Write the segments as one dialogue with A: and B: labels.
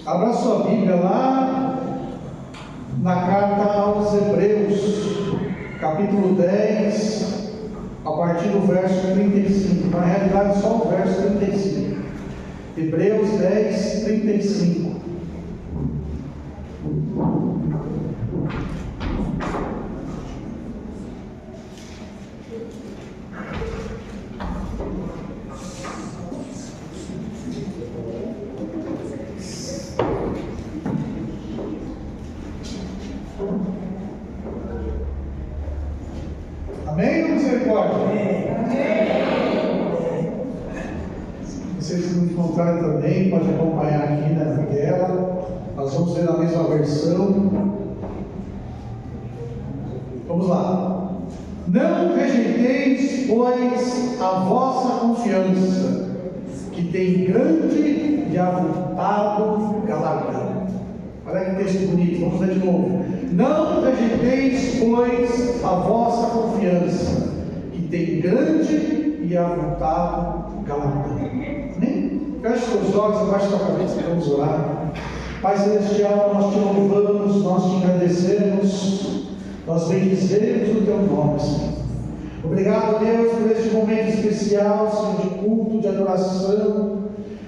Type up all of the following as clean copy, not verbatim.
A: Abra sua Bíblia lá na carta aos Hebreus, capítulo 10, a partir do verso 35. Na realidade, só o verso 35. Hebreus 10, 35. Amém ou misericórdia? Amém. Vocês que nos encontrarem também, pode acompanhar aqui na tela. Nós vamos ler a mesma versão. Vamos lá. Não rejeiteis, pois, a vossa confiança, que tem grande e avultado galardão. Olha que texto bonito, vamos ler de novo. Não rejeiteis, pois, a vossa confiança, que tem grande e avultado galardão. Amém? Feche os olhos, abaixe a cabeça e vamos orar. Pai Celestial, nós te louvamos, nós te agradecemos, nós bendizemos o teu nome, Senhor. Obrigado, Deus, por este momento especial, Senhor, de culto, de adoração,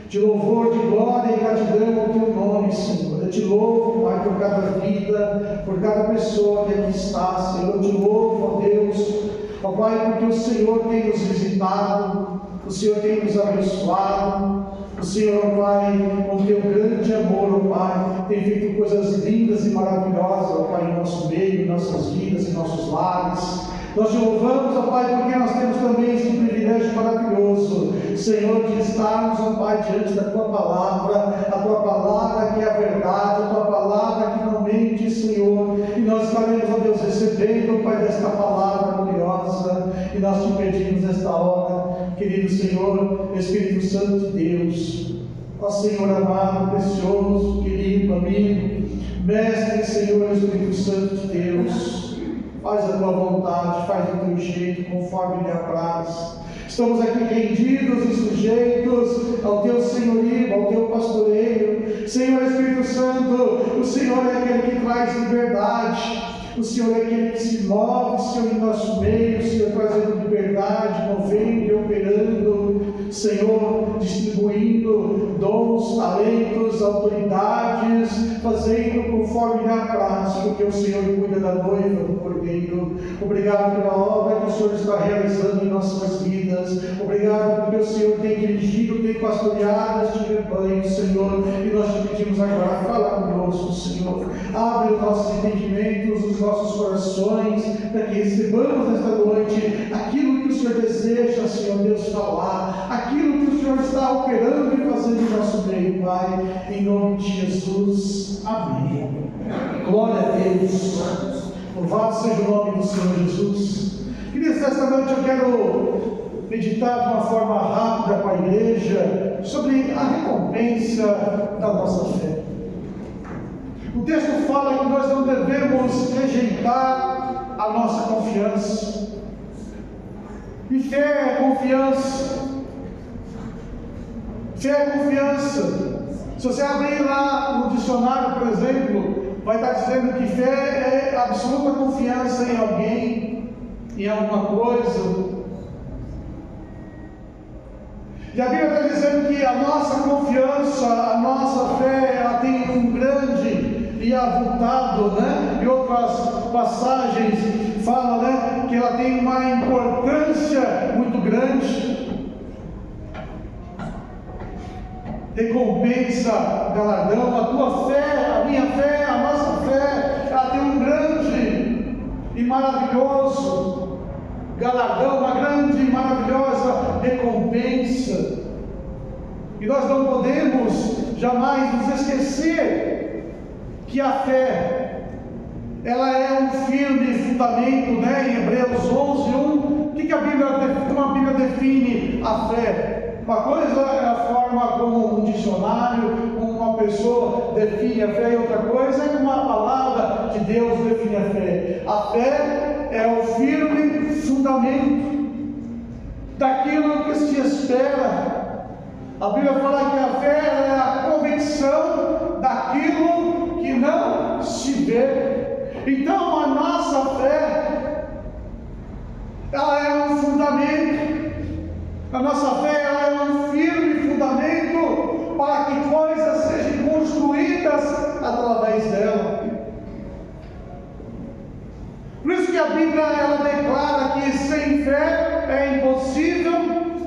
A: de louvor, de glória e gratidão ao teu nome, Senhor. Eu te louvo, Pai, por cada vida, por cada pessoa que aqui está, Senhor. Eu te louvo, ó Deus, ó Pai, porque o Senhor tem nos visitado, o Senhor tem nos abençoado, o Senhor, ó Pai, com teu grande amor, ó Pai, tem feito coisas lindas e maravilhosas, ó Pai, em nosso meio, em nossas vidas, em nossos lares. Nós te louvamos, ó Pai, porque nós temos também esse privilégio maravilhoso, Senhor, de estarmos, ó Pai, diante da Tua palavra, a Tua palavra que é a verdade, a Tua palavra que não mente, Senhor, e nós estaremos, ó Deus, recebendo, ó Pai, desta palavra gloriosa, e nós te pedimos nesta hora, querido Senhor, Espírito Santo de Deus, ó Senhor amado, precioso, querido, amigo, Mestre, Senhor, Espírito Santo de Deus, faz a tua vontade, faz do teu jeito, conforme lhe apraz. Estamos aqui rendidos e sujeitos ao teu senhorio, ao teu pastoreio. Senhor Espírito Santo, o Senhor é aquele que traz liberdade. O Senhor é aquele que se move, Senhor, em nosso meio, Senhor, trazendo liberdade, movendo e operando, Senhor, distribuindo dons, talentos, autoridades, fazendo conforme lhe apraz, porque o Senhor cuida da noiva, do cordeiro. Obrigado pela obra que o Senhor está realizando em nossas vidas. Obrigado porque o Senhor tem dirigido, tem pastoreado este rebanho, Senhor, e nós te pedimos agora, fala conosco, Senhor. Abre os nossos entendimentos, os nossos corações, para que recebamos nesta noite aquilo que o Senhor deseja, Senhor Deus, falar, aquilo que o Senhor está operando e fazendo em nosso meio, Pai, em nome de Jesus. Amém. Glória a Deus. Louvado seja o nome do Senhor Jesus. Queridos, nesta noite eu quero meditar de uma forma rápida com a igreja sobre a recompensa da nossa fé. O texto fala que nós não devemos rejeitar a nossa confiança. E fé é confiança. Fé é confiança. Se você abrir lá no dicionário, por exemplo, vai estar dizendo que fé é absoluta confiança em alguém, em alguma coisa. E a Bíblia está dizendo que a nossa confiança, a nossa fé, ela tem um grande e avultado, né? E outras passagens falam, né, que ela tem uma importância muito grande. Recompensa, galardão, a tua fé, a minha fé, a nossa fé, ela tem um grande e maravilhoso galardão, uma grande e maravilhosa recompensa. E nós não podemos jamais nos esquecer que a fé, ela é um firme fundamento, né? Em Hebreus 11:1, o que a Bíblia define a fé? Uma coisa é a forma como um dicionário, como uma pessoa define a fé, e outra coisa é como a palavra de Deus define a fé. A fé é o firme fundamento daquilo que se espera. A Bíblia fala que a fé é a convicção da Então a nossa fé, ela é um fundamento. A nossa fé, ela é um firme fundamento para que coisas sejam construídas através dela. Por isso que a Bíblia, ela declara que sem fé é impossível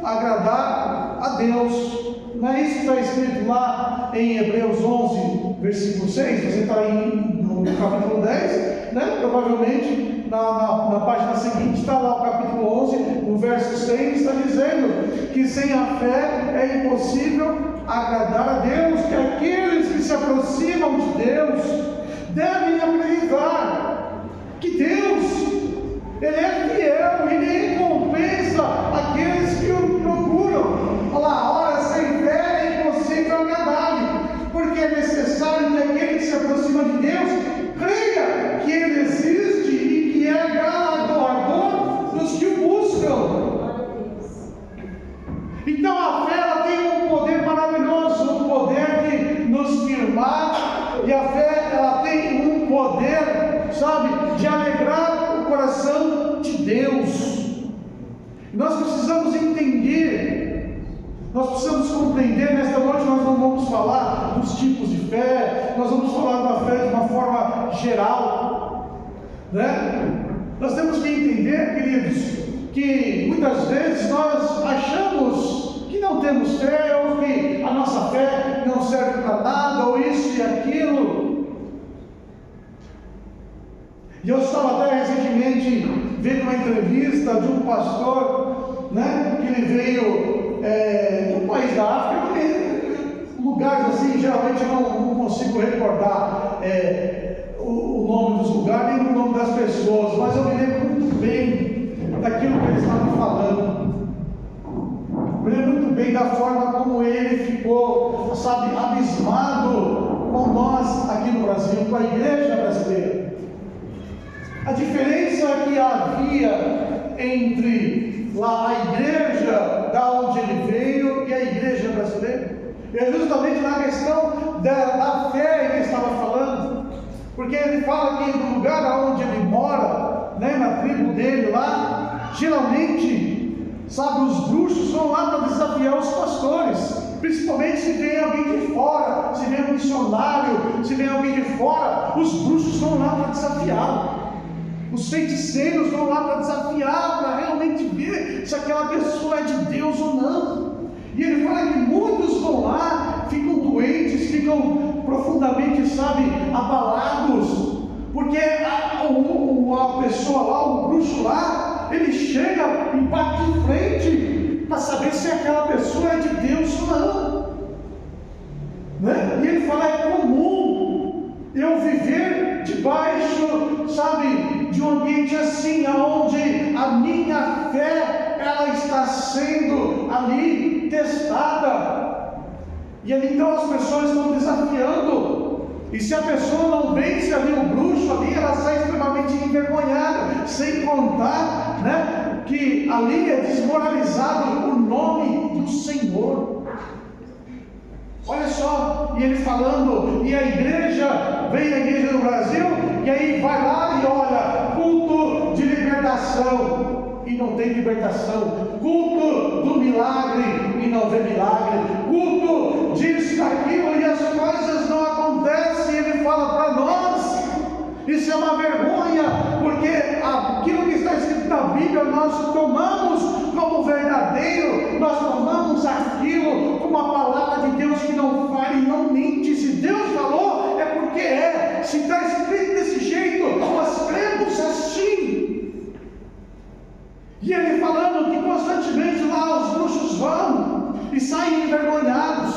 A: agradar a Deus. Não é isso que está escrito lá em Hebreus 11, versículo 6? Você está no capítulo 10, né? Provavelmente na página seguinte está lá o capítulo 11, no verso 6, está dizendo que sem a fé é impossível agradar a Deus, que aqueles que se aproximam de Deus devem acreditar que Deus, Ele é fiel, Ele recompensa aqueles que o procuram. Olha lá, ora, sem fé é impossível agradar-lhe, porque é necessário que aquele que se aproxima de Deus creia que Ele existe e que é galardoador dos que o buscam. Então a fé, ela tem um poder maravilhoso, um poder de nos firmar, e a fé, ela tem um poder, sabe, de alegrar o coração de Deus. Nós precisamos entender, nós precisamos compreender. Nesta noite nós não vamos falar dos tipos de fé, nós vamos falar da fé de uma forma geral, né? Nós temos que entender, queridos, que muitas vezes nós achamos que não temos fé, ou que a nossa fé não serve para nada, ou isso e aquilo. E eu estava até recentemente vendo uma entrevista de um pastor, né, que ele veio de um país da África, lugares assim, geralmente eu não consigo recordar o nome dos lugares, nem o nome das pessoas, mas eu me lembro muito bem daquilo que eles estavam falando. Eu me lembro muito bem da forma como ele ficou, sabe, abismado com nós aqui no Brasil, com a igreja brasileira. A diferença que havia entre lá a igreja da onde ele veio e a igreja brasileira é justamente na questão da fé que ele estava falando, porque ele fala que no lugar onde ele mora, né, na tribo dele lá, geralmente, sabe, os bruxos vão lá para desafiar os pastores. Principalmente se vem alguém de fora, se vem um missionário, se vem alguém de fora, os bruxos vão lá para desafiá-lo. Os feiticeiros vão lá para desafiar, para realmente ver se aquela pessoa é de Deus ou não. E ele fala que muitos vão lá, ficam doentes, ficam profundamente, sabe, abalados, porque a pessoa lá, o bruxo lá, ele chega e bate de frente para saber se aquela pessoa é de Deus ou não, né? E ele fala, é comum eu viver debaixo, sabe, de um ambiente assim, aonde a minha fé, ela está sendo ali testada, e ali então as pessoas estão desafiando, e se a pessoa não vence ali, o bruxo ali, ela sai extremamente envergonhada, sem contar, né, que ali é desmoralizado o nome do Senhor. Olha só, e ele falando, e a igreja, vem a igreja do Brasil, e aí vai lá e olha, culto de libertação, e não tem libertação, culto do milagre, e não vê milagre, culto disso, daquilo, e as coisas não acontecem. E ele fala para nós, isso é uma vergonha, porque aquilo que está escrito na Bíblia, nós tomamos como verdadeiro, nós tomamos aquilo como a palavra de Deus que não falha e não mente. Se Deus falou, é porque é. Se está escrito desse jeito, nós cremos assim. E ele falando que constantemente lá os bruxos vão e saem envergonhados,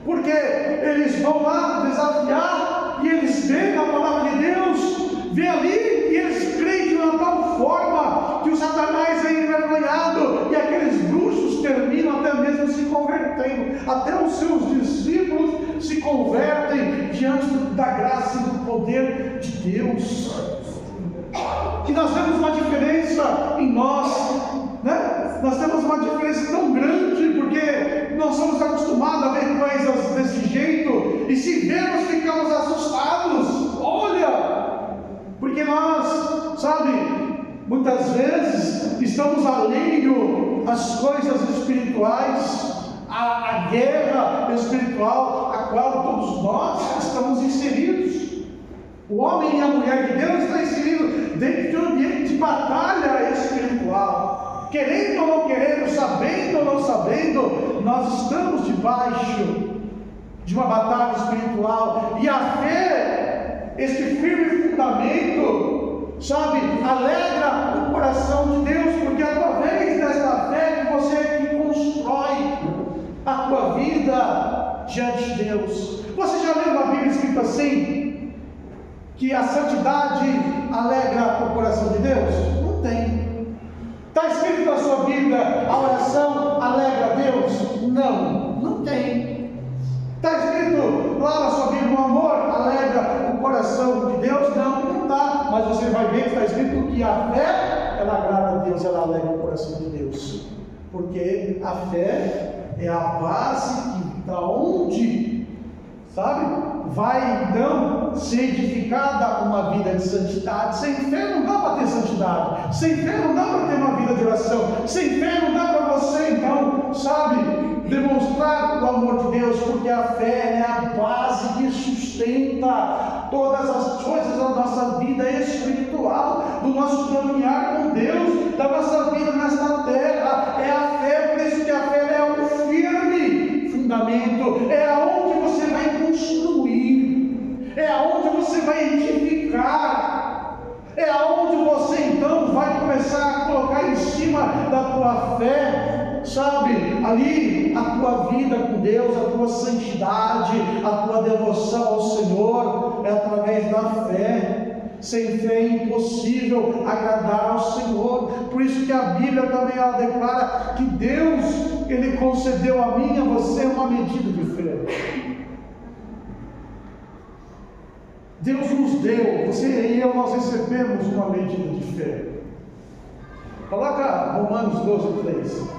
A: porque eles vão lá desafiar e eles veem a palavra de Deus, vê ali e eles creem de uma tal forma que o Satanás é envergonhado, e aqueles bruxos terminam até mesmo se convertendo, até os seus discípulos se convertem diante da graça e do poder de Deus. Que nós temos uma diferença em nós, né? Nós temos uma diferença tão grande, porque nós somos acostumados a ver coisas desse jeito, e se vemos ficamos assustados. Olha, porque porque nós, sabe, muitas vezes estamos alheio às coisas espirituais, à guerra espiritual, a qual todos nós estamos inseridos. O homem e a mulher de Deus estão inseridos dentro de um ambiente de batalha espiritual. Querendo ou não querendo, sabendo ou não sabendo, nós estamos debaixo de uma batalha espiritual. E a fé, este firme fundamento, sabe, alegra o coração de Deus, porque é através desta fé que você é que constrói a tua vida diante de Deus. Você já leu uma Bíblia escrita assim? Que a santidade alegra o coração de Deus? Não tem. Está escrito na sua Bíblia, a oração alegra a Deus? Não, não tem. Está escrito lá na sua Bíblia, o amor alegra o coração de Deus? Não, não está. Mas você vai ver que está escrito que a fé, ela agrada a Deus, ela alegra o coração de Deus. Porque a fé é a base da onde, sabe, vai então ser edificada uma vida de santidade. Sem fé não dá para ter santidade, sem fé não dá para ter uma vida de oração, sem fé não dá para você então, sabe, demonstrar o amor de Deus, porque a fé é a base que sustenta todas as coisas da nossa vida espiritual, do nosso caminhar com Deus, da nossa vida nesta terra. É a fé, por isso que a fé é um firme fundamento, é aonde você vai construir, é aonde você vai edificar, é aonde você então vai começar a colocar em cima da tua fé, sabe, ali a tua vida com Deus, a tua santidade, a tua devoção ao Senhor, é através da fé. Sem fé é impossível agradar ao Senhor. Por isso que a Bíblia também ela declara que Deus, Ele concedeu a mim e a você uma medida de fé. Deus nos deu, você e eu, nós recebemos uma medida de fé. Coloca Romanos 12:3.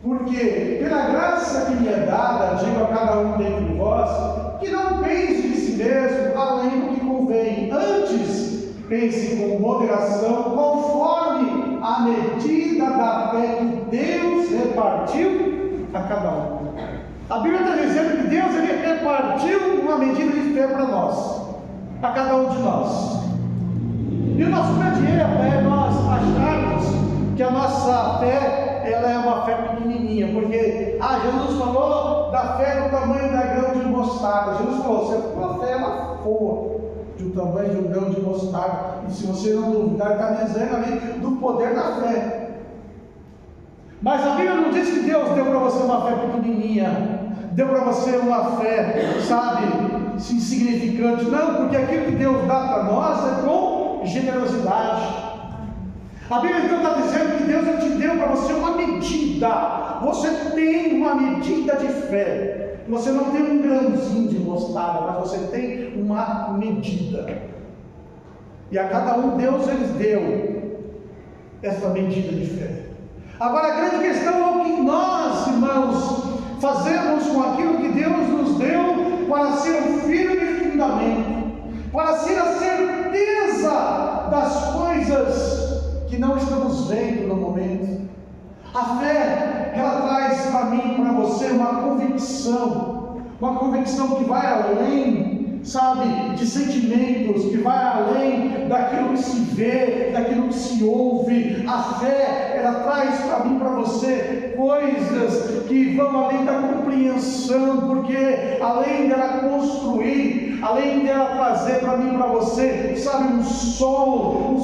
A: Porque pela graça que me é dada, digo a cada um dentre vós, que não pense de si mesmo além do que convém, antes pense com moderação, conforme a medida da fé que Deus repartiu a cada um. A Bíblia está dizendo que Deus ele repartiu uma medida de fé para nós, a cada um de nós. E o nosso grande erro é nós acharmos que a nossa fé ela é uma fé pequenininha, porque Jesus falou da fé do tamanho da grão de mostarda. Jesus falou, se a tua fé ela for do tamanho de um grão de mostarda, e se você não duvidar, está dizendo ali do poder da fé. Mas a Bíblia não diz que Deus deu para você uma fé pequenininha, deu para você uma fé, sabe, insignificante. Não, porque aquilo que Deus dá para nós é com generosidade. A Bíblia então está dizendo que Deus te deu para você uma medida. Você tem uma medida de fé. Você não tem um grãozinho de mostarda, mas você tem uma medida. E a cada um Deus lhes deu essa medida de fé. Agora a grande questão é o que nós, irmãos, fazemos com aquilo que Deus nos deu para ser um firme fundamento, para ser a certeza das coisas que não estamos vendo no momento. A fé, ela traz para mim e para você uma convicção que vai além, sabe, de sentimentos, que vai além daquilo que se vê, daquilo que se ouve. A fé, ela traz para mim e para você coisas que vão além da compreensão, porque além dela construir, além dela trazer para mim e para você, sabe, um solo,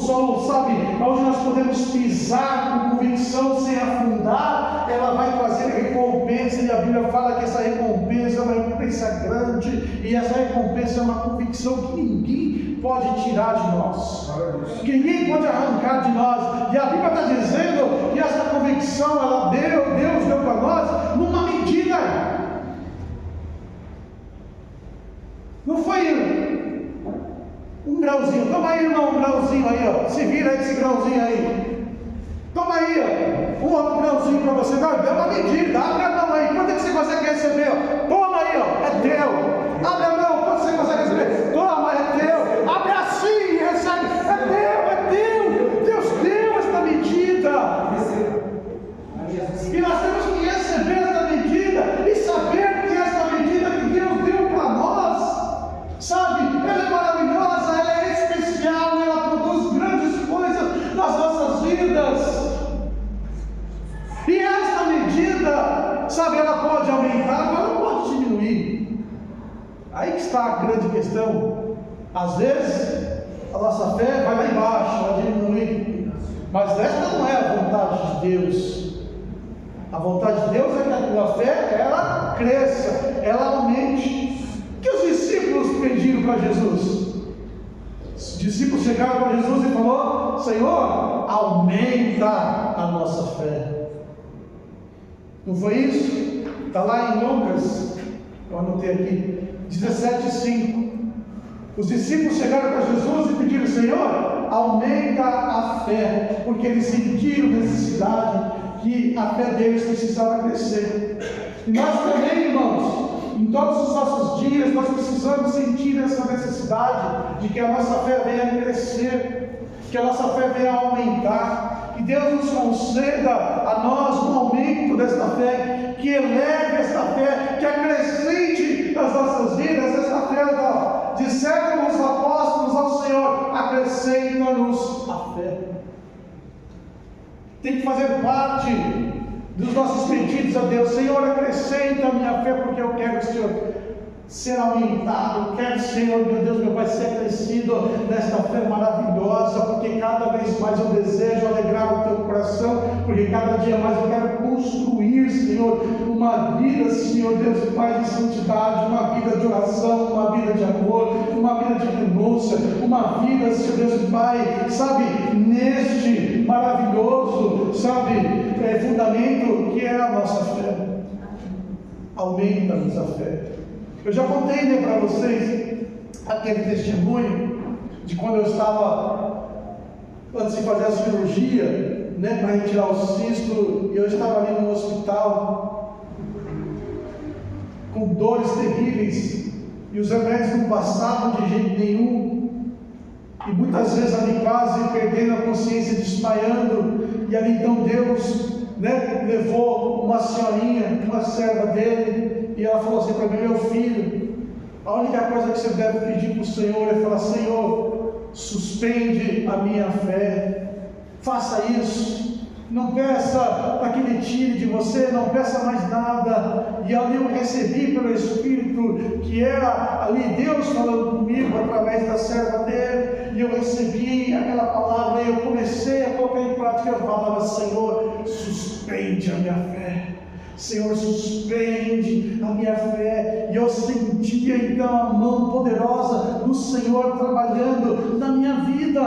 A: sabe, onde nós podemos pisar com convicção sem afundar, ela vai trazer recompensa. E a Bíblia fala que essa recompensa é uma recompensa grande, e essa recompensa é uma convicção que ninguém pode tirar de nós, que ninguém pode arrancar de nós. E a Bíblia está dizendo que essa convicção, Deus deu para nós numa medida. Não foi um grauzinho. Toma aí, irmão, um grauzinho aí, ó. Se vira aí esse grauzinho aí. Toma aí, ó, um outro grauzinho para você. Não, deu uma medida. Abre a mão aí. Quanto é que você consegue receber? Ó? Toma aí, ó. É teu. Abre a mão. Quanto você consegue receber? Toma, é teu. Abre assim e recebe. É teu, é teu. Deus deu esta medida. E nós temos que receber esta medida e saber que esta medida que Deus deu para nós, sabe, ela é maravilhosa, ela é especial, ela produz grandes coisas nas nossas vidas. E esta medida, sabe, ela pode aumentar, mas não pode diminuir. Aí que está a grande questão. Às vezes a nossa fé vai lá embaixo, ela diminui, mas esta não é a vontade de Deus. A vontade de Deus é que a tua fé, ela cresça, ela aumente. O que os discípulos pediram para Jesus? Os discípulos chegaram para Jesus e falaram: Senhor, aumenta a nossa fé. Não foi isso? Está lá em Lucas, eu anotei aqui, 17:5. Os discípulos chegaram para Jesus e pediram: Senhor, aumenta a fé, porque eles sentiram necessidade, que a fé deles precisava crescer. E nós também, irmãos, em todos os nossos dias, nós precisamos sentir essa necessidade de que a nossa fé venha crescer, que a nossa fé venha aumentar, que Deus nos conceda a nós um aumento desta fé, que eleve esta fé, que acrescente nas nossas vidas esta fé. Disseram os apóstolos ao Senhor: acrescenta-nos a fé. Tem que fazer parte dos nossos pedidos a Deus: Senhor, acrescenta a minha fé, porque eu quero, Senhor, ser aumentado. Eu quero, Senhor, meu Deus, meu Pai, ser crescido nesta fé maravilhosa, porque cada vez mais eu desejo alegrar o teu coração, porque cada dia mais eu quero construir, Senhor, uma vida, Senhor Deus e Pai, de santidade, uma vida de oração, uma vida de amor, uma vida de renúncia, uma vida, Senhor Deus e Pai, sabe, neste maravilhoso, sabe, fundamento que é a nossa fé. Aumenta-nos a fé. Eu já contei, né, para vocês aquele testemunho de quando eu estava, antes de fazer a cirurgia, né, para retirar o cisto, e eu estava ali no hospital com dores terríveis, e os remédios não passavam de jeito nenhum, e muitas vezes ali quase perdendo a consciência, desmaiando. E ali então Deus, né, levou uma senhorinha, uma serva dele, e ela falou assim para mim: meu filho, a única coisa que você deve pedir para o Senhor é falar: Senhor, suspende a minha fé, faça isso, não peça para que Ele tire de você, não peça mais nada. E ali eu recebi pelo Espírito, que era ali Deus falando comigo através da serva dele, e eu recebi aquela palavra, e eu comecei a colocar em prática. Eu falava: Senhor, suspende a minha fé, Senhor, suspende a minha fé. E eu sentia então a mão poderosa do Senhor trabalhando na minha vida,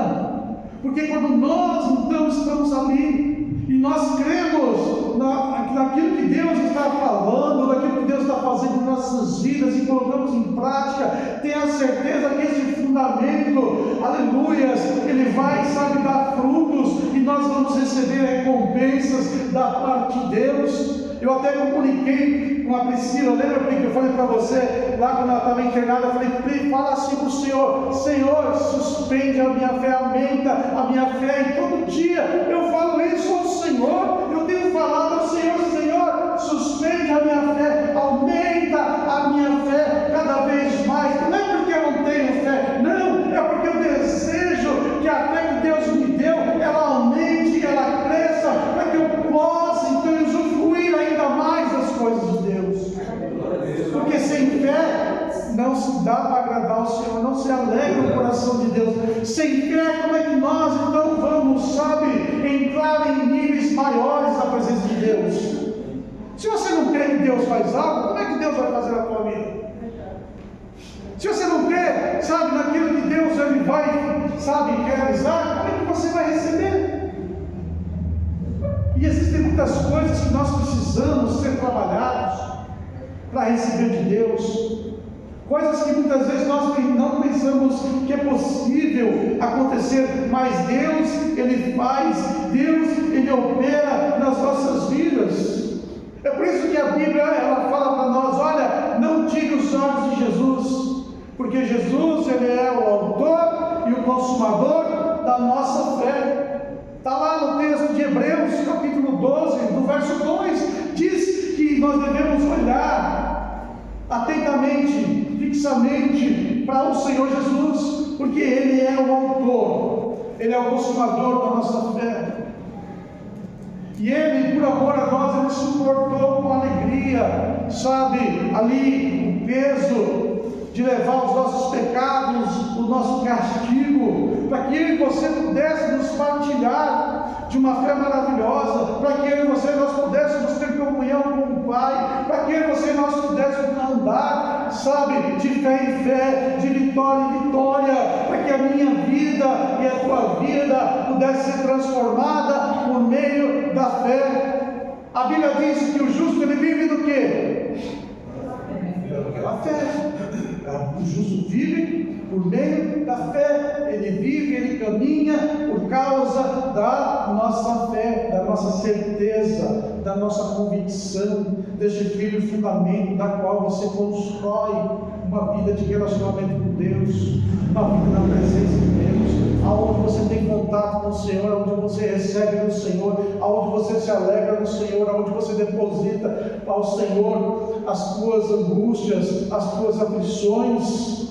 A: porque quando nós então estamos ali e nós cremos naquilo que Deus está falando, naquilo que Deus está fazendo em nossas vidas, e colocamos em prática, tenha certeza que esse fundamento, aleluias, ele vai, sabe, dar frutos, e nós vamos receber recompensas da parte de Deus. Eu até comuniquei com a Priscila, lembra que eu falei para você, lá quando ela estava internada, eu falei: Pri, fala assim para o Senhor: Senhor, suspende a minha fé, aumenta a minha fé. E todo dia eu falo isso ao Senhor, eu tenho falado ao Senhor: Senhor, suspende a minha fé, aumenta a minha fé cada vez mais. Não é porque eu não tenho fé, não, é porque eu desejo que a fé que Deus me deu, ela aumente, ela cresça, para que eu possa então usufruir ainda mais das coisas de Deus. Porque sem fé não se dá para agradar o Senhor, não se alegra o coração de Deus. Sem fé, como é que nós então vamos, sabe, entrar em níveis maiores da presença de Deus? Se você não crê que Deus faz algo, como é que Deus vai fazer na tua vida? Se você não crê, sabe, naquilo que Deus ele vai sabe, realizar, como é que você vai receber? E existem muitas coisas que nós precisamos ser trabalhados para receber de Deus. Coisas que muitas vezes nós não pensamos que é possível acontecer, mas Deus, Ele faz, Deus, Ele opera nas nossas vidas. É por isso que a Bíblia, ela fala para nós, olha, não tire os olhos de Jesus, porque Jesus, Ele é o autor e o consumador da nossa fé. Está lá no texto de Hebreus, capítulo 12, no verso 2, diz que nós devemos olhar atentamente, fixamente para o Senhor Jesus, porque Ele é o autor, Ele é o consumador da nossa fé. E Ele, por amor a nós, Ele suportou com alegria, sabe, ali o peso de levar os nossos pecados, o nosso castigo, para que eu e você pudesse nos partilhar de uma fé maravilhosa, para que eu e você nós pudéssemos ter comunhão com o Pai, para que eu e você nós pudéssemos andar, sabe, de fé em fé, de vitória em vitória, para que a minha vida e a tua vida pudesse ser transformada por meio da fé. A Bíblia diz que o justo ele vive do quê? Pela fé. O justo vive por meio da fé, ele vive, ele caminha por causa da nossa fé, da nossa certeza, da nossa convicção, deste firme fundamento da qual você constrói uma vida de relacionamento com Deus, uma vida na presença de Deus, aonde você tem contato com o Senhor, aonde você recebe do Senhor, aonde você se alegra no Senhor, aonde você deposita ao Senhor as tuas angústias, as tuas aflições.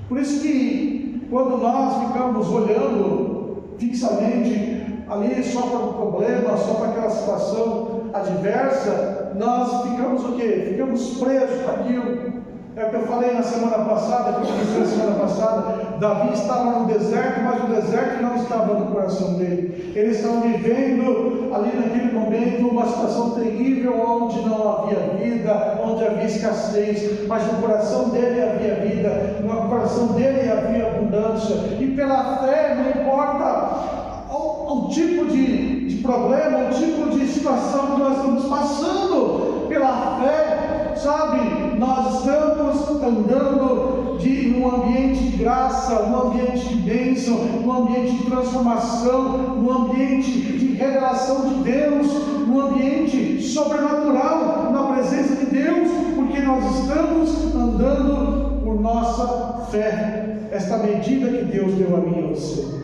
A: Por isso que quando nós ficamos olhando fixamente ali só para o problema, só para aquela situação adversa, nós ficamos o quê? Ficamos presos para aquilo. É o que eu falei na semana passada, que eu disse na semana passada, Davi estava no deserto, mas o deserto não estava no coração dele. Eles estavam vivendo ali naquele momento uma situação terrível, onde não havia vida, onde havia escassez, mas no coração dele havia vida, no coração dele havia abundância. E pela fé, não importa o tipo de problema, o tipo de situação que nós estamos passando, pela fé, sabe, nós estamos andando num ambiente de graça, num ambiente de bênção, num ambiente de transformação, num ambiente de revelação de Deus, num ambiente sobrenatural na presença de Deus, porque nós estamos andando por nossa fé, esta medida que Deus deu a mim e a você.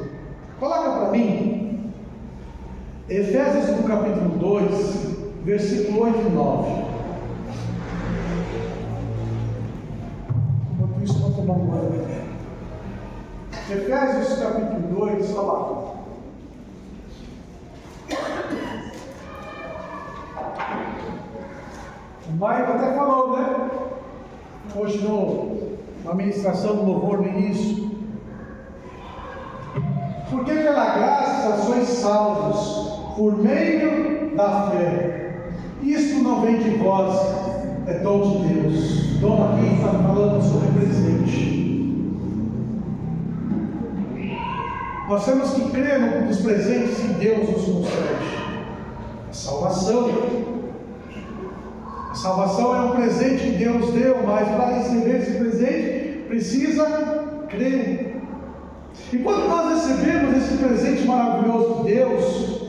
A: Coloca para mim Efésios no capítulo 2, versículo 8 e 9. Enquanto isso, vamos tomar um banho. Efésios capítulo 2, olha lá. O Maio até falou, né? Hoje na ministração do louvor no início. Porque pela graça sois salvos, por meio da fé. Isto não vem de vós, é dom de Deus. Dom aqui está falando sobre presente. Nós temos que crer nos presentes que Deus nos concede. A salvação. A salvação é um presente que Deus deu, mas para receber esse presente, precisa crer. E quando nós recebemos esse presente maravilhoso de Deus,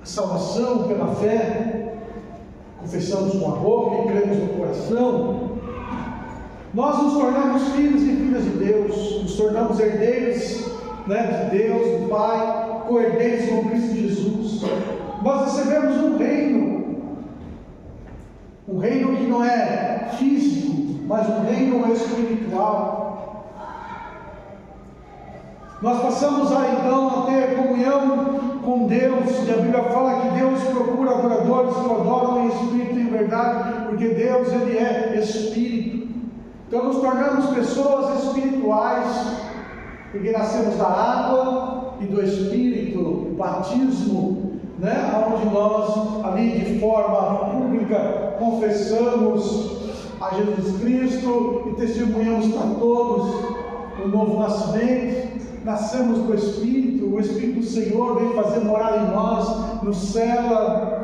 A: a salvação pela fé, confessamos com a boca e cremos no coração, nós nos tornamos filhos e filhas de Deus, nos tornamos herdeiros, né, de Deus, do Pai, co-herdeiros com Cristo Jesus. Nós recebemos um reino que não é físico, mas um reino espiritual. Nós passamos então a ter comunhão com Deus, e a Bíblia fala que Deus procura adoradores que o adoram em espírito e em verdade, porque Deus ele é espírito. Então nos tornamos pessoas espirituais, porque nascemos da água e do espírito, o batismo, né? Onde nós ali de forma pública confessamos a Jesus Cristo e testemunhamos para todos o novo nascimento. nascemos do Espírito, o Espírito do Senhor vem fazer morar em nós, nos cela,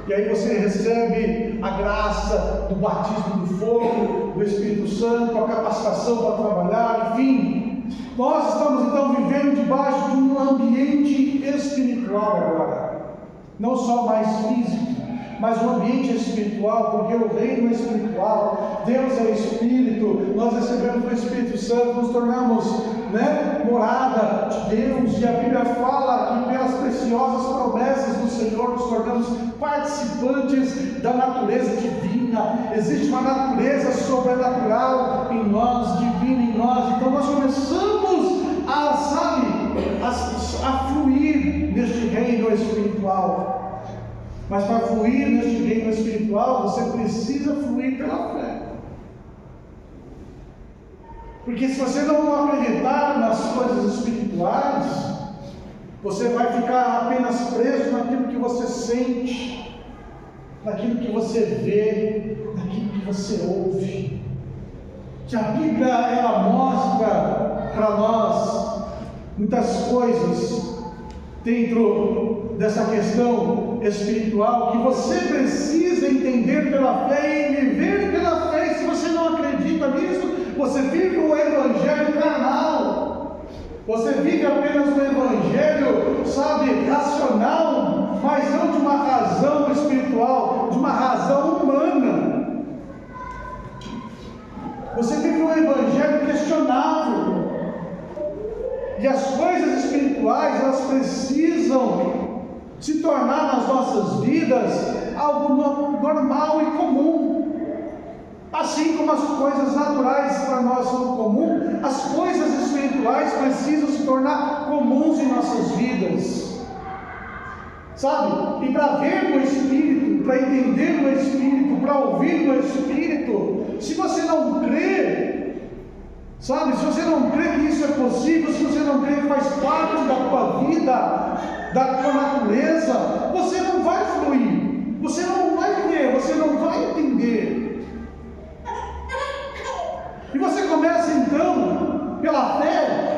A: e aí você recebe a graça do batismo do fogo, do Espírito Santo, a capacitação para trabalhar, enfim. Nós estamos então vivendo debaixo de um ambiente espiritual agora, não só mais físico, mas um ambiente espiritual, porque o reino é espiritual, Deus é Espírito, nós recebemos o Espírito Santo, nos tornamos morada de Deus, e a Bíblia fala que pelas preciosas promessas do Senhor nos tornamos participantes da natureza divina. Existe uma natureza sobrenatural em nós, divina em nós, então nós começamos a fluir neste reino espiritual. Mas para fluir neste reino espiritual, você precisa fluir pela fé. Porque se você não acreditar nas coisas espirituais, você vai ficar apenas preso naquilo que você sente, naquilo que você vê, naquilo que você ouve. Que a Bíblia, ela mostra para nós muitas coisas dentro dessa questão espiritual que você precisa entender pela fé e viver pela fé. E se você não acredita nisso, você vive o evangelho carnal, você vive apenas o evangelho, racional, mas não de uma razão espiritual, de uma razão humana. Você vive um evangelho questionável. E as coisas espirituais, elas precisam se tornar nas nossas vidas algo normal e comum. Assim como as coisas naturais para nós são comuns, as coisas espirituais precisam se tornar comuns em nossas vidas. E para ver o Espírito, para entender o Espírito, para ouvir o Espírito, se você não crê, se você não crê que isso é possível, se você não crê que faz parte da tua vida, da tua natureza, você não vai fluir, você não vai ver, você não vai entender. E você começa então, pela fé,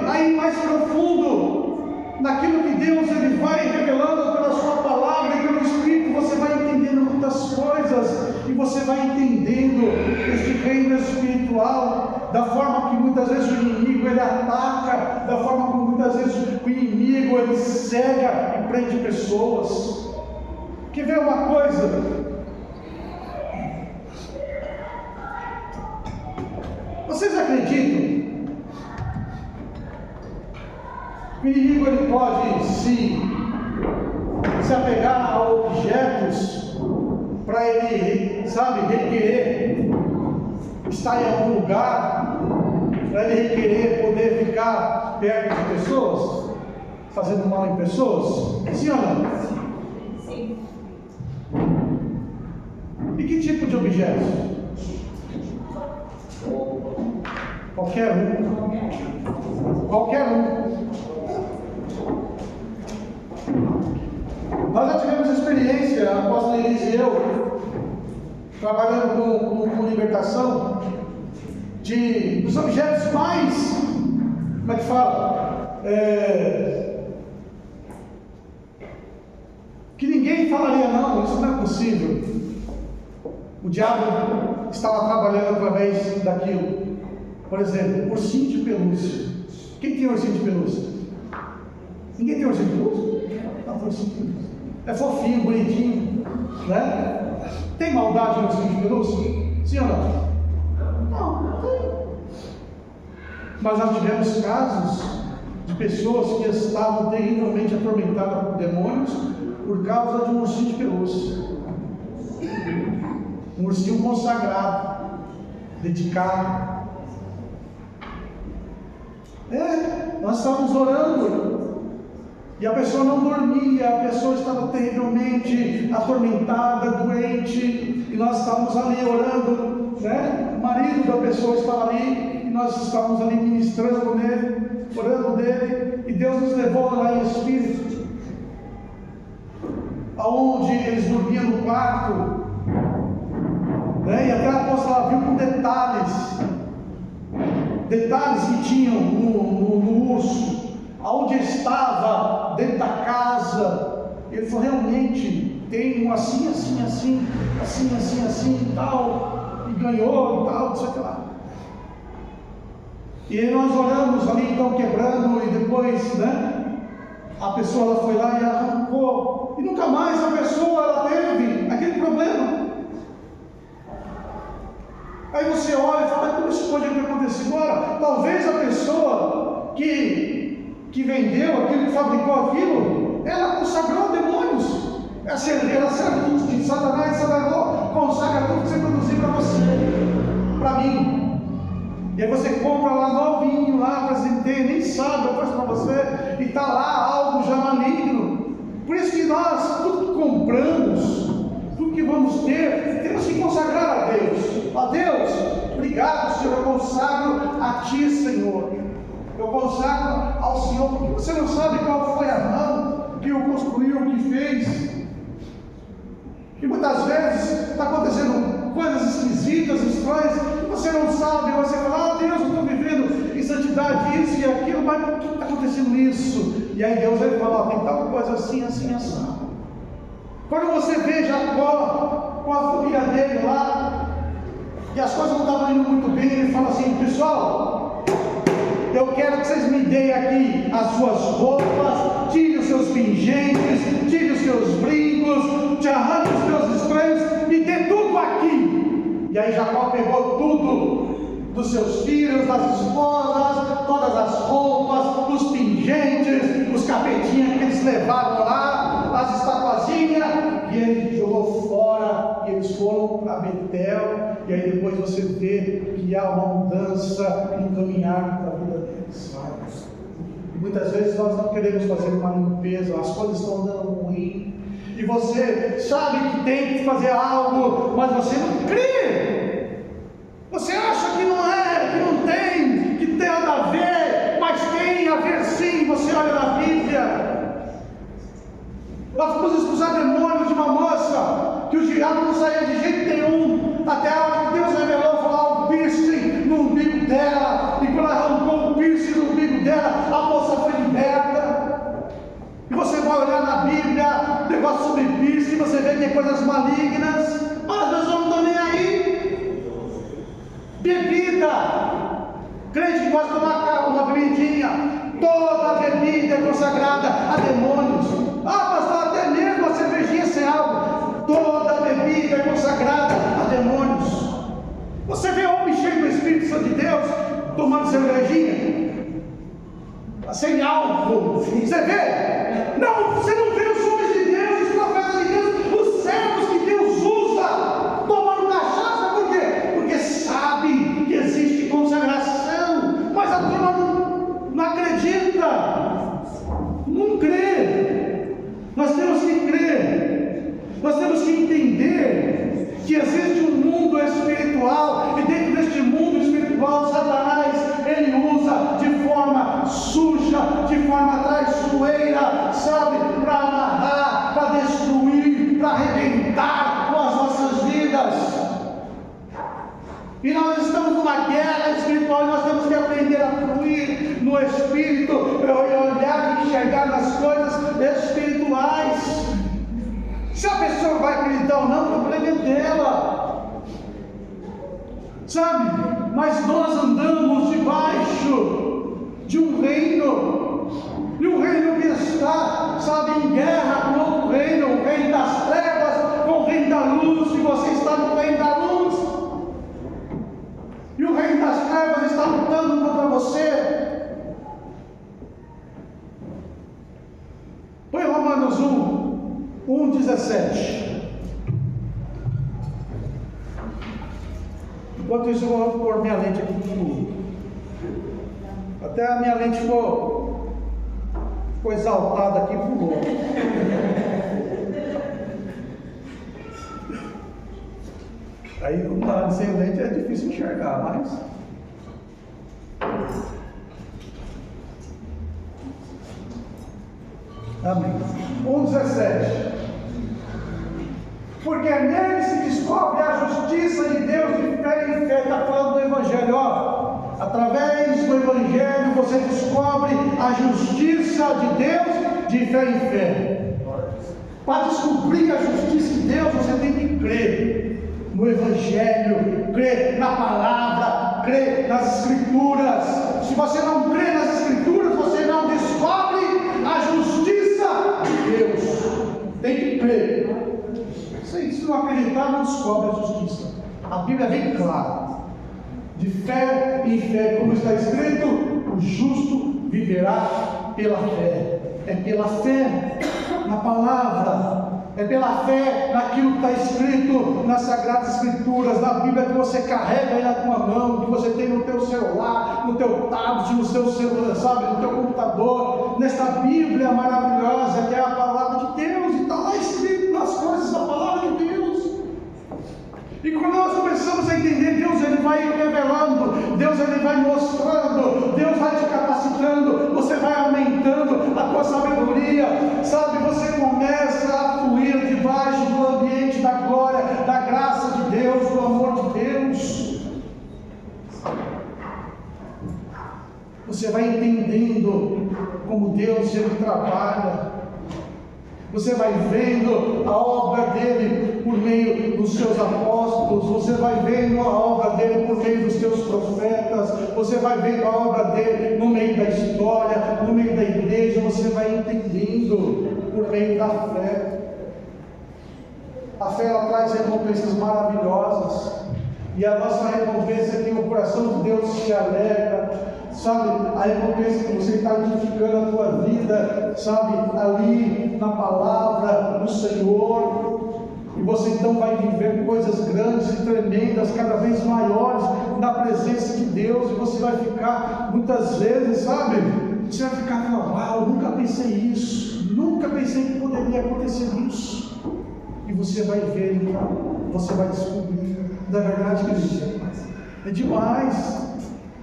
A: a ir mais profundo naquilo que Deus ele vai revelando pela sua palavra e pelo Espírito. Você vai entendendo muitas coisas e você vai entendendo este reino espiritual, da forma que muitas vezes o inimigo ele ataca, da forma como muitas vezes o inimigo ele cega e prende pessoas. Quer ver uma coisa? Vocês acreditam que o inimigo ele pode se apegar a objetos para ele, requerer estar em algum lugar, para ele requerer poder ficar perto de pessoas, fazendo mal em pessoas? Sim ou não? Sim. E que tipo de objetos? Qualquer um. Qualquer um. Nós já tivemos experiência, a apóstola Elise e eu, trabalhando com libertação, dos objetos mais, como é que fala? Que ninguém falaria, não, isso não é possível. O diabo estava trabalhando através daquilo. Por exemplo, ursinho de pelúcia. Quem tem ursinho de pelúcia? Ninguém tem ursinho de pelúcia? Não, tem ursinho de pelúcia. É fofinho, bonitinho, Tem maldade no ursinho de pelúcia? Sim ou não? Não tem. Mas nós tivemos casos de pessoas que estavam terrivelmente atormentadas por demônios por causa de um ursinho de pelúcia. Um ursinho consagrado, dedicado. Nós estávamos orando e a pessoa não dormia, a pessoa estava terrivelmente atormentada, doente, e nós estávamos ali orando, o marido da pessoa estava ali, e nós estávamos ali ministrando nele, orando nele, e Deus nos levou lá em espírito, aonde eles dormiam no quarto, e até a apóstola viu com detalhes detalhes que tinham no urso, aonde estava, dentro da casa. Ele falou, realmente, tem um assim e tal, e ganhou e tal, não sei o que lá. E nós oramos ali, então, quebrando, e depois, a pessoa ela foi lá e arrancou, e nunca mais a pessoa ela teve aquele problema. Aí você olha e fala, mas como isso pode acontecer agora? Talvez a pessoa que vendeu aquilo, que fabricou aquilo, ela consagrou demônios. Ela serve de Satanás, consagra tudo que você produzir para você, para mim. E aí você compra lá novinho, lá presentei, nem sabe, eu trouxe para você, e está lá algo já maligno. Por isso que nós, tudo que compramos, tudo que vamos ter, temos que consagrar a Deus. A Deus, obrigado, Senhor, eu consagro a Ti, Senhor. Eu consagro ao Senhor, porque você não sabe qual foi a mão que o construiu, o que fez. E muitas vezes está acontecendo coisas esquisitas, estranhas, e você não sabe, você fala, Deus, eu estou vivendo em santidade, isso e aquilo, mas por que está acontecendo isso? E aí Deus vai falar, tem tal coisa assim. Quando você vê Jacó com a família dele lá, e as coisas não estavam indo muito bem, ele fala assim, pessoal, eu quero que vocês me deem aqui as suas roupas, tire os seus pingentes, tire os seus brincos, te arranque os teus estranhos, me dê tudo aqui. E aí Jacó pegou tudo dos seus filhos, das esposas, todas as roupas, os pingentes, os capetinhas que eles levavam lá, as estatuazinhas, e ele jogou fora, e eles foram para Betel, e aí depois você vê que há uma mudança em caminhar para a vida deles. E muitas vezes nós não queremos fazer uma limpeza, as coisas estão andando ruim, e você sabe que tem que fazer algo, mas você não crê. Você acha que não é, que não tem, que tem nada a ver, mas tem a ver sim. Você olha na Bíblia. Nós fomos expulsar demônios de uma moça que o diabo não saía de jeito nenhum, até a hora que Deus revelou, falar um piercing no umbigo dela, e quando arrancou o piercing no umbigo dela, a moça foi liberta. E você vai olhar na Bíblia, negócio sobre piercing, você vê que tem coisas malignas, mas Deus não está nem aí. Bebida, crente que gosta de tomar uma bebidinha, toda bebida é consagrada a demônios. Pastor, até mesmo a cervejinha sem álcool, toda bebida é consagrada a demônios. Você vê homem cheio do Espírito Santo de Deus tomando cervejinha sem álcool, você vê? Não, você não vê os homens de Deus, os profetas de Deus, os servos que Deus usa tomando cachaça. Por quê? Porque sabe que existe consagração, mas a turma não acredita, não crê. Nós temos que crer, nós temos que entender que existe um mundo espiritual, e dentro deste mundo espiritual, Satanás, ele usa de forma suja, de forma traiçoeira, sabe, para amarrar, para destruir, para arrebentar com as nossas vidas. E nós estamos numa guerra espiritual, e nós temos que aprender a fluir no Espírito, olhar e enxergar nas coisas espirituais. Se a pessoa vai acreditar ou não, o problema é dela, sabe? Mas nós andamos debaixo de um reino, e um reino que está, sabe, em guerra com outro reino, o reino das trevas com o reino da luz, e você está no reino da luz. E o reino das trevas está lutando contra você. Põe Romanos 1:17. Enquanto isso, eu vou pôr minha lente aqui no fundo. Até a minha lente ficou exaltada aqui, pulou. Aí não dá, sem lente é difícil enxergar, mas amém. 1:17. Porque nele se descobre a justiça de Deus de fé em fé. Está falando do Evangelho, ó. A Através do Evangelho você descobre a justiça de Deus de fé em fé. Para descobrir a justiça de Deus, você tem que crer no Evangelho, crer na palavra, crer nas Escrituras. Se você não crê nas Escrituras, você não descobre a justiça de Deus. Tem que crer. Se não acreditar, não descobre a justiça. A Bíblia é bem clara. De fé em fé, como está escrito, o justo viverá pela fé. É pela fé na palavra, é pela fé naquilo que está escrito nas Sagradas Escrituras, na Bíblia que você carrega aí na tua mão, que você tem no teu celular, no teu tablet, no seu celular, sabe, no teu computador, nesta Bíblia maravilhosa que é a palavra de Deus, e está lá escrito nas coisas da palavra de Deus. E quando nós começamos a entender, Deus ele vai revelando, Deus ele vai mostrando, Deus vai te capacitando, você vai aumentando a tua sabedoria, sabe? Você começa a fluir debaixo do ambiente da glória, da graça de Deus, do amor de Deus. Você vai entendendo como Deus ele trabalha. Você vai vendo a obra dele por meio dos seus apóstolos, você vai vendo a obra dele por meio dos seus profetas, você vai vendo a obra dele no meio da história, no meio da igreja, você vai entendendo por meio da fé. A fé ela traz recompensas maravilhosas, e a nossa recompensa é que o coração de Deus se alegra. Sabe, a recompensa que você está edificando a tua vida, sabe, ali na palavra, no Senhor, e você então vai viver coisas grandes e tremendas, cada vez maiores, na presença de Deus, e você vai ficar, muitas vezes, sabe, você vai ficar, uau, nunca pensei isso, nunca pensei que poderia acontecer isso, e você vai ver, então, você vai descobrir, na verdade, que é demais.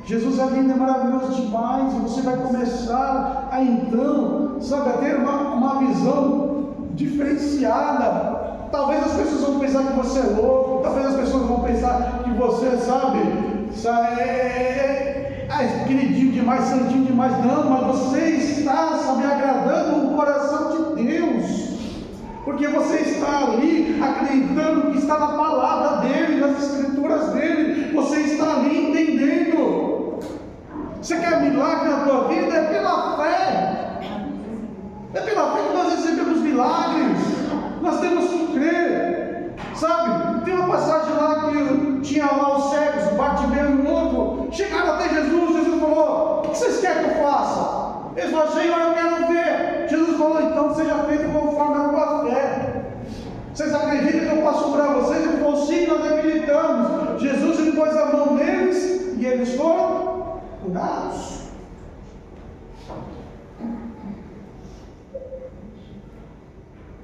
A: Jesus é lindo, é maravilhoso demais, e você vai começar a então, sabe, a ter uma visão diferenciada. Talvez as pessoas vão pensar que você é louco, talvez as pessoas vão pensar que você, sabe queridinho demais, santinho demais. Não, mas você está, sabe, agradando o coração de Deus, porque você está ali acreditando que está na palavra dele, nas Escrituras dele, você está ali entendendo. Você quer milagre na tua vida? É pela fé. É pela fé que nós recebemos milagres. Nós temos que crer. Sabe? Tem uma passagem lá que tinha lá os cegos, Bartimeu e o louco. Chegaram até Jesus. Jesus falou: o que vocês querem que eu faça? Eles falaram: Senhor, eu quero ver. Jesus falou: então seja feito conforme a tua fé. Vocês acreditam que eu posso curar vocês? Ele falou: sim, nós acreditamos. Jesus ele pôs a mão neles e eles foram curados.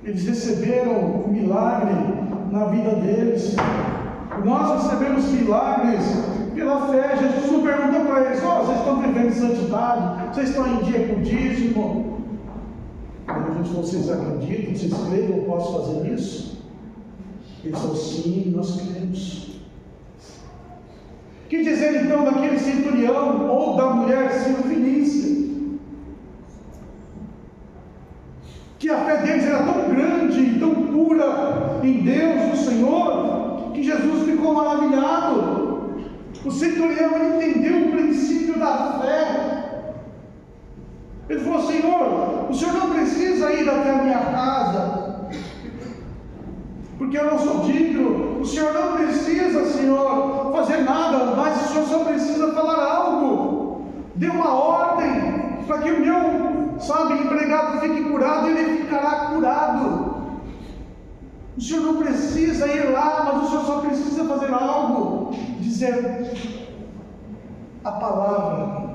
A: Eles receberam um milagre na vida deles. Nós recebemos milagres pela fé. Jesus não perguntou para eles: vocês estão vivendo em santidade? Vocês estão em dia com o dízimo? Quando a gente falou: vocês acreditam? Vocês creem que eu posso fazer isso? Eles falaram: sim, nós cremos. Que dizer então daquele centurião ou da mulher sirofenícia? Que a fé deles era tão grande e tão pura em Deus, no Senhor, que Jesus ficou maravilhado. O centurião entendeu o princípio da fé. Ele falou: Senhor, o Senhor não precisa ir até a minha casa, porque eu não sou digno. O Senhor não precisa, Senhor, fazer nada, mas o Senhor só precisa falar algo. Dê uma ordem para que o meu, empregado fique curado, e ele ficará curado. O Senhor não precisa ir lá, mas o Senhor só precisa fazer algo, dizer a palavra.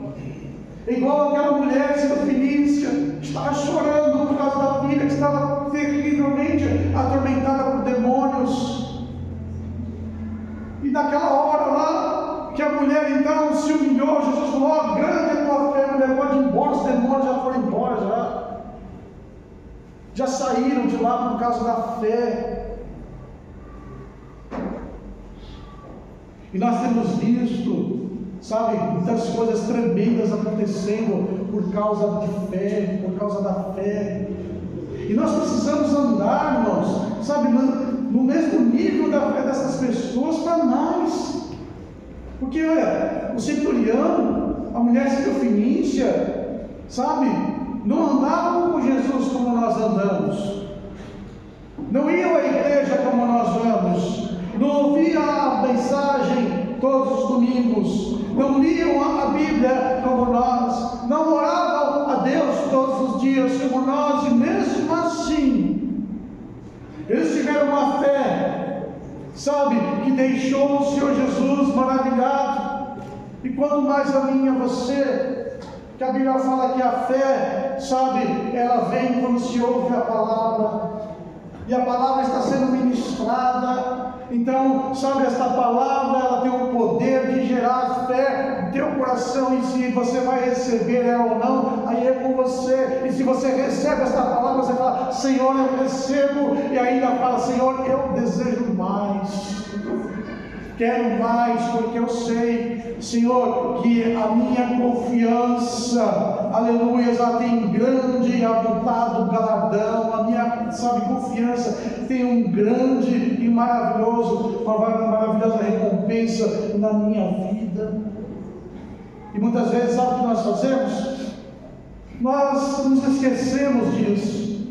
A: É igual aquela mulher sirofenícia, que estava chorando por causa da filha, que estava terrivelmente atormentada por demônios. E naquela hora lá, que a mulher então se humilhou, Jesus falou: grande é a tua fé, mulher, pode ir embora. Os demônios já foram embora, já saíram de lá por causa da fé. E nós temos visto, sabe, muitas coisas tremendas acontecendo por causa de fé, por causa da fé. E nós precisamos andar, irmãos, sabe, no mesmo nível da fé dessas pessoas para nós. Porque, olha, o centurião, a mulher sirofenícia, sabe, não andavam com Jesus como nós andamos, não iam à igreja como nós vamos, não ouviam a mensagem todos os domingos, não liam a Bíblia como nós, não oravam a Deus todos os dias como nós, e mesmo assim, eles tiveram uma fé, sabe, que deixou o Senhor Jesus maravilhado. E quanto mais a mim e a você, que a Bíblia fala que a fé, sabe, ela vem quando se ouve a palavra, e a palavra está sendo ministrada. Então, sabe, esta palavra, ela tem o poder de gerar fé no teu coração, e se você vai receber ela ou não, aí é com você. E se você recebe esta palavra, você fala: Senhor, eu recebo, e ainda fala: Senhor, eu desejo mais, quero mais, porque eu sei, Senhor, que a minha confiança, aleluia, ela tem grande e avultado galardão. A minha, sabe, confiança tem um grande e maravilhosa recompensa na minha vida. E muitas vezes, sabe o que nós fazemos? Nós nos esquecemos disso,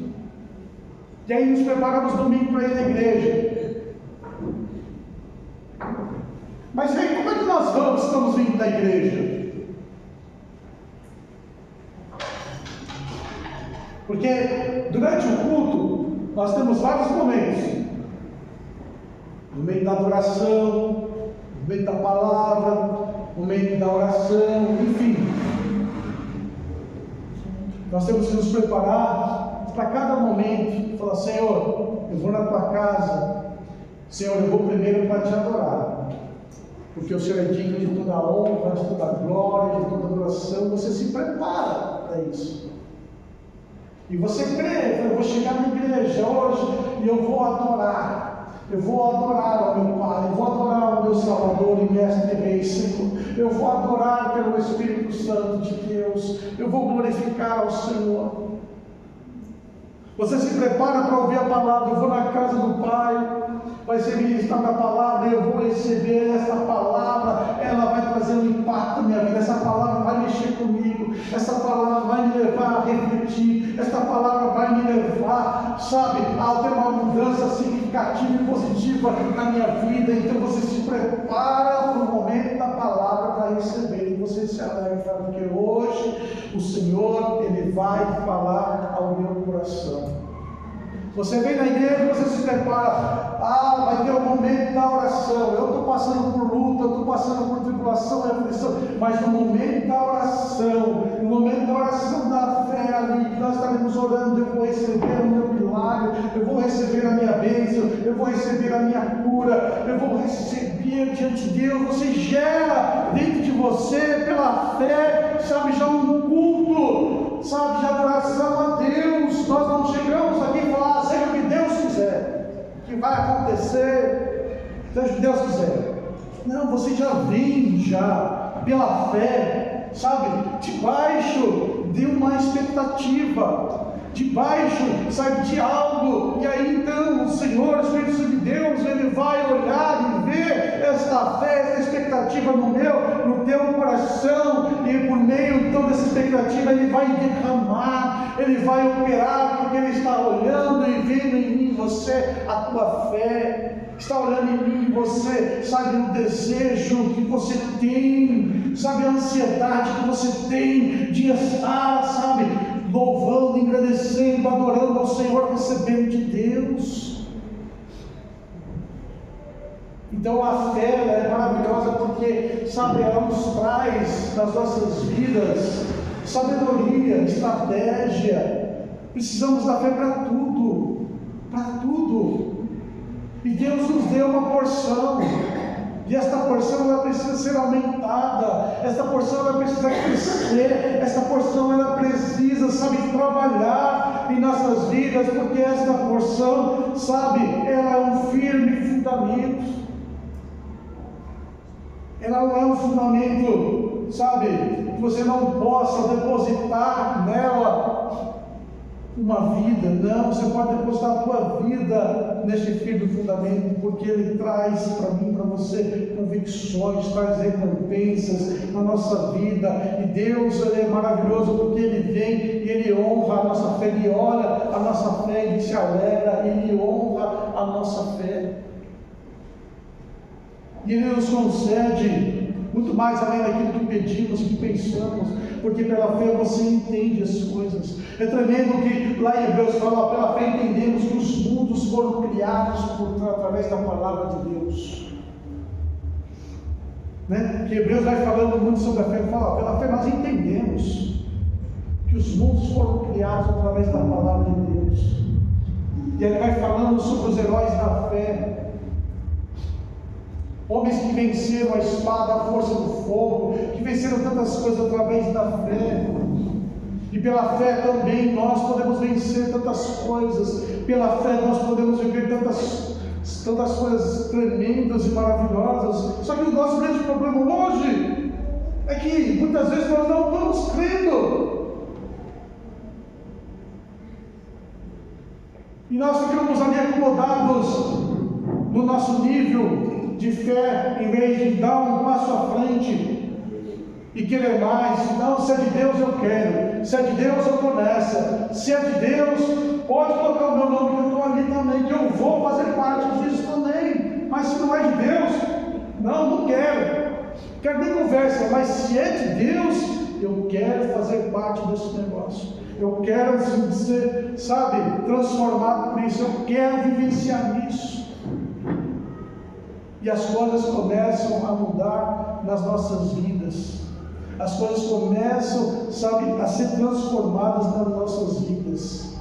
A: e aí nos preparamos domingo para ir na igreja. Mas aí, como é que nós vamos, estamos vindo da igreja? Porque durante o culto, nós temos vários momentos. No meio da adoração, no meio da palavra, no meio da oração, enfim. Nós temos que nos preparar para cada momento. Falar: Senhor, eu vou na tua casa. Senhor, eu vou primeiro para te adorar, porque o Senhor é digno de toda a honra, de toda a glória, de toda a adoração. Você se prepara para isso. E você crê: eu vou chegar na igreja hoje e eu vou adorar. Eu vou adorar ao meu Pai, eu vou adorar ao meu Salvador e Mestre e Rei, Senhor. Eu vou adorar pelo Espírito Santo de Deus. Eu vou glorificar ao Senhor. Você se prepara para ouvir a palavra. Eu vou na casa do Pai, vai ser ministrada a palavra, e eu vou receber essa palavra. Ela vai trazer um impacto na minha vida. Essa palavra vai mexer comigo. Essa palavra vai me levar a refletir. Essa palavra vai me levar, sabe, a ter uma mudança significativa e positiva na minha vida. Então você se prepara para o momento da palavra para receber, e você se alegra, porque hoje o Senhor, Ele vai falar ao meu coração. Você vem na igreja, você se prepara: vai ter o momento da oração. Eu estou passando por luta, eu estou passando por tribulação e aflição, mas no momento da oração, no momento da oração da fé ali, que nós estaremos orando, eu vou receber o meu milagre, eu vou receber a minha bênção, eu vou receber a minha cura, eu vou receber diante de Deus. Você gera dentro de você, pela fé, sabe, já um culto, sabe, de adoração a Deus. Nós não chegamos aqui e falar: seja o que Deus quiser, que vai acontecer, seja o que Deus quiser. Não, você já vem pela fé, sabe, debaixo de uma expectativa, debaixo, sabe, de algo. E aí então o Senhor, o Espírito Santo de Deus, Ele vai olhar e ver esta fé, esta expectativa no teu coração, e por meio então dessa expectativa Ele vai derramar, Ele vai operar, porque Ele está olhando e vendo em mim, você, a tua fé. Está olhando em mim e você, sabe, o desejo que você tem, sabe, a ansiedade que você tem de estar, sabe, louvando, agradecendo, adorando ao Senhor, recebendo de Deus. Então a fé é maravilhosa, porque, sabe, ela nos traz nas nossas vidas sabedoria, estratégia. Precisamos da fé para tudo, para tudo. E Deus nos deu uma porção, e esta porção ela precisa ser aumentada, esta porção ela precisa crescer, esta porção ela precisa, sabe, trabalhar em nossas vidas, porque esta porção, sabe, ela é um firme fundamento. ela não é um fundamento, sabe, que você não possa depositar nela uma vida. Não, você pode depositar a tua vida neste firme fundamento, porque ele traz para mim, para você, convicções, traz recompensas na nossa vida. E Deus, ele é maravilhoso, porque ele vem e ele honra a nossa fé, ele olha a nossa fé, ele se alegra, ele honra a nossa fé. E ele nos concede muito mais além daquilo que pedimos, que pensamos, porque pela fé você entende as coisas. É tremendo que lá em Hebreus fala, pela fé entendemos que os mundos foram criados através da palavra de Deus. Né? Que Hebreus vai falando muito sobre a fé, fala, pela fé nós entendemos que os mundos foram criados através da palavra de Deus. E ele vai falando sobre os heróis da fé. Homens que venceram a espada, a força do fogo, que venceram tantas coisas através da fé. E pela fé também nós podemos vencer tantas coisas. Pela fé nós podemos viver tantas coisas tremendas e maravilhosas. Só que o nosso grande problema hoje é que muitas vezes nós não estamos crendo. E nós ficamos ali acomodados no nosso nível de fé, em vez de dar um passo à frente e querer mais. Não, se é de Deus eu quero, se é de Deus eu estou nessa, se é de Deus, pode colocar o meu nome que eu estou ali também, que eu vou fazer parte disso também. Mas se não é de Deus, não quero nem conversa. Mas se é de Deus, eu quero fazer parte desse negócio. Eu quero ser, sabe, transformado por isso. Eu quero vivenciar isso. E as coisas começam a mudar nas nossas vidas. As coisas começam, sabe, a ser transformadas nas nossas vidas.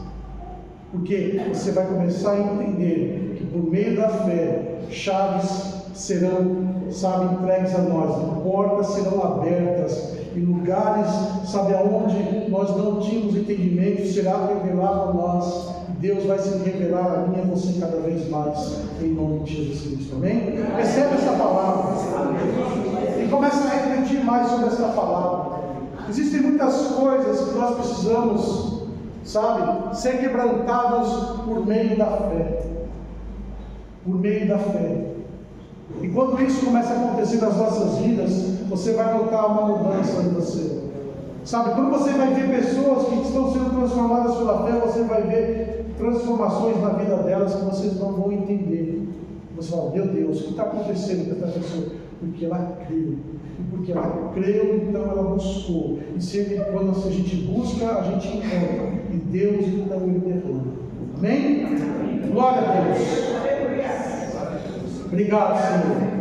A: Porque você vai começar a entender que por meio da fé, chaves serão, sabe, entregues a nós, portas serão abertas, e lugares, sabe, aonde nós não tínhamos entendimento, será revelado a nós. Deus vai se revelar a mim e a você cada vez mais, em nome de Jesus Cristo, amém? Receba essa palavra e comece a refletir mais sobre essa palavra. Existem muitas coisas que nós precisamos, sabe, ser quebrantados por meio da fé. Por meio da fé. E quando isso começa a acontecer nas nossas vidas, você vai notar uma mudança em você. Sabe, quando você vai ver pessoas que estão sendo transformadas pela fé, você vai ver transformações na vida delas que vocês não vão entender. Você fala, meu Deus, o que está acontecendo com essa pessoa? Porque ela creu. E porque ela creu, então ela buscou. E sempre quando a gente busca, a gente encontra. E Deus, então, ele derrama. Amém? Glória a Deus. Obrigado, Senhor.